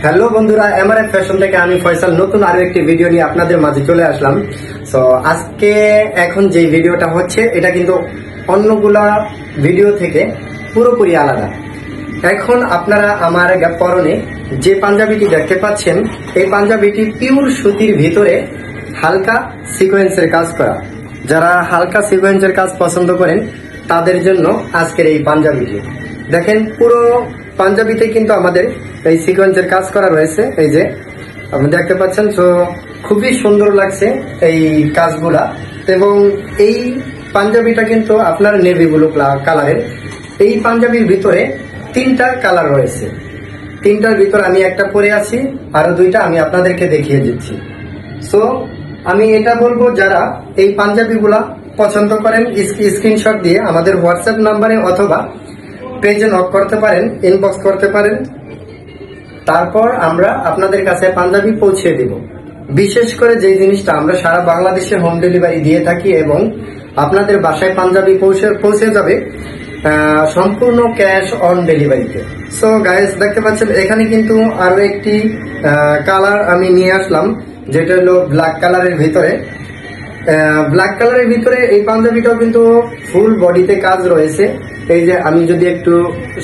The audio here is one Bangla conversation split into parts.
হ্যালো বন্ধুরা, এমআরএফ ফ্যাশন থেকে আমি ফয়সাল নতুন আরো একটি ভিডিও নিয়ে আপনাদের মাঝে চলে আসলাম। সো আজকে এখন যে ভিডিওটা হচ্ছে এটা কিন্তু অন্যগুলা ভিডিও থেকে পুরোপুরি আলাদা। এখন আপনারা আমার পরনে যে পাঞ্জাবিটি দেখতে পাচ্ছেন, এই পাঞ্জাবিটি পিওর সুতির ভিতরে হালকা সিকোয়েন্সের কাজ করা। যারা হালকা সিকোয়েন্সের কাজ পছন্দ করেন তাদের জন্য আজকের এই পাঞ্জাবিটি দেখেন। পুরো পাঞ্জাবিতে কিন্তু আমাদের এই সিকোয়েন্সের কাজ করা রয়েছে, এই যে আপনি দেখতে পাচ্ছেন। তো খুবই সুন্দর লাগছে এই কাজগুলা। এবং এই পাঞ্জাবিটা কিন্তু আপনার নেভি ব্লু কালারের। এই পাঞ্জাবির ভিতরে তিনটা কালার রয়েছে, তিনটার ভিতর আমি একটা পরে আছি, আরো দুইটা আমি আপনাদেরকে দেখিয়ে দিচ্ছি। সো আমি এটা বলবো, যারা এই পাঞ্জাবিগুলা পছন্দ করেন স্ক্রিনশট দিয়ে আমাদের হোয়াটসঅ্যাপ নাম্বারে অথবা পেজে নক করতে পারেন, ইনবক্স করতে পারেন। তারপর আমরা আপনাদের কাছে পাঞ্জাবি পৌঁছে দিব। বিশেষ করে যে জিনিসটা আমরা সারা বাংলাদেশে হোম ডেলিভারি দিয়ে থাকি এবং আপনাদের বাসায় পাঞ্জাবি পৌঁছে যাবে সম্পূর্ণ ক্যাশ অন ডেলিভারিতে। সো গাইস, দেখতে পাচ্ছেন এখানে কিন্তু আরো একটি কালার আমি নিয়ে আসলাম, যেটা হলো ব্ল্যাক কালারের ভিতরে। ব্ল্যাক কালারের ভিতরে এই পাঞ্জাবিটাও কিন্তু ফুল বডিতে কাজ রয়েছে। এই যে আমি যদি একটু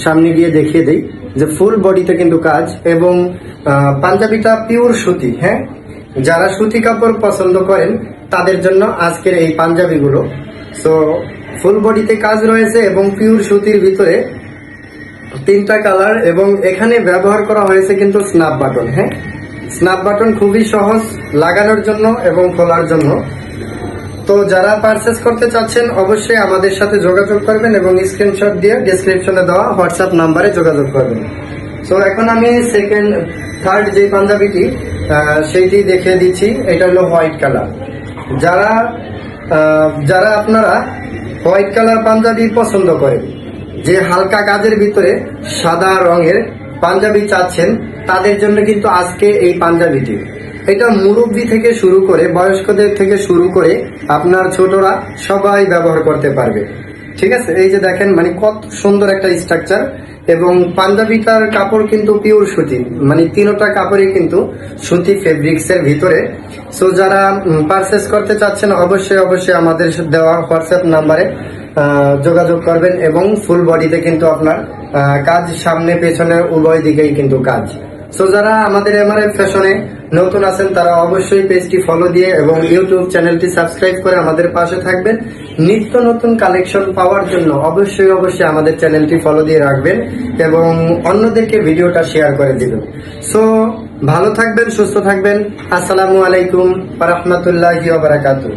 সামনে গিয়ে দেখিয়ে দিই যে ফুল বডিতে কিন্তু কাজ, এবং পাঞ্জাবিটা পিওর সুতি। হ্যাঁ, যারা সুতি কাপড় পছন্দ করেন তাদের জন্য আজকের এই পাঞ্জাবিগুলো। সো ফুল বডিতে কাজ রয়েছে এবং পিওর সুতির ভিতরে তিনটা কালার, এবং এখানে ব্যবহার করা হয়েছে কিন্তু স্ন্যাপ বাটন। হ্যাঁ, স্ন্যাপ বাটন খুবই সহজ লাগানোর জন্য এবং খোলার জন্য। তো যারা পারচেস করতে চাচ্ছেন অবশ্যই আমাদের সাথে যোগাযোগ করবেন এবং স্ক্রিনশট দিয়ে ডেসক্রিপশনে দেওয়া হোয়াটসঅ্যাপ নাম্বারে যোগাযোগ করবেন। সো এখন আমি থার্ড যে পাঞ্জাবিটি সেইটি দেখিয়ে দিচ্ছি। এটা হলো হোয়াইট কালার। যারা আপনারা হোয়াইট কালার পাঞ্জাবি পছন্দ করেন, যে হালকা কাজের ভিতরে সাদা রঙের পাঞ্জাবি চাচ্ছেন, তাদের জন্য কিন্তু আজকে এই পাঞ্জাবিটি। এটা মুরব্বী থেকে শুরু করে বয়স্কদের থেকে শুরু করে আপনার ছোটরা সবাই ব্যবহার করতে পারবে। ঠিক আছে, এই যে দেখেন মানে কত সুন্দর একটা স্ট্রাকচার, এবং পাঞ্জাবিটার কাপড় কিন্তু পিওর সুতি, মানে তিনটা কাপড়ই কিন্তু সুতি ফেব্রিক্স এর ভিতরে। সো যারা পারচেস করতে চাচ্ছেন অবশ্যই আমাদের দেওয়া হোয়াটসঅ্যাপ নাম্বারে যোগাযোগ করবেন। এবং ফুল বডিতে কিন্তু আপনার কাজ সামনে পেছনে উভয় দিকেই কিন্তু কাজ। সো যারা আমাদের এমআরএফ ফ্যাশনে নতুন আছেন তারা অবশ্যই পেজটি ফলো দিয়ে এবং ইউটিউব চ্যানেলটি সাবস্ক্রাইব করে আমাদের পাশে থাকবেন। নিত্য নতুন কালেকশন পাওয়ার জন্য অবশ্যই আমাদের চ্যানেলটি ফলো দিয়ে রাখবেন এবং অন্যদেরকে ভিডিওটা শেয়ার করে দিবেন। সো ভালো থাকবেন, সুস্থ থাকবেন। আসসালামু আলাইকুম ওয়া রাহমাতুল্লাহি ওয়া বারাকাতুহু।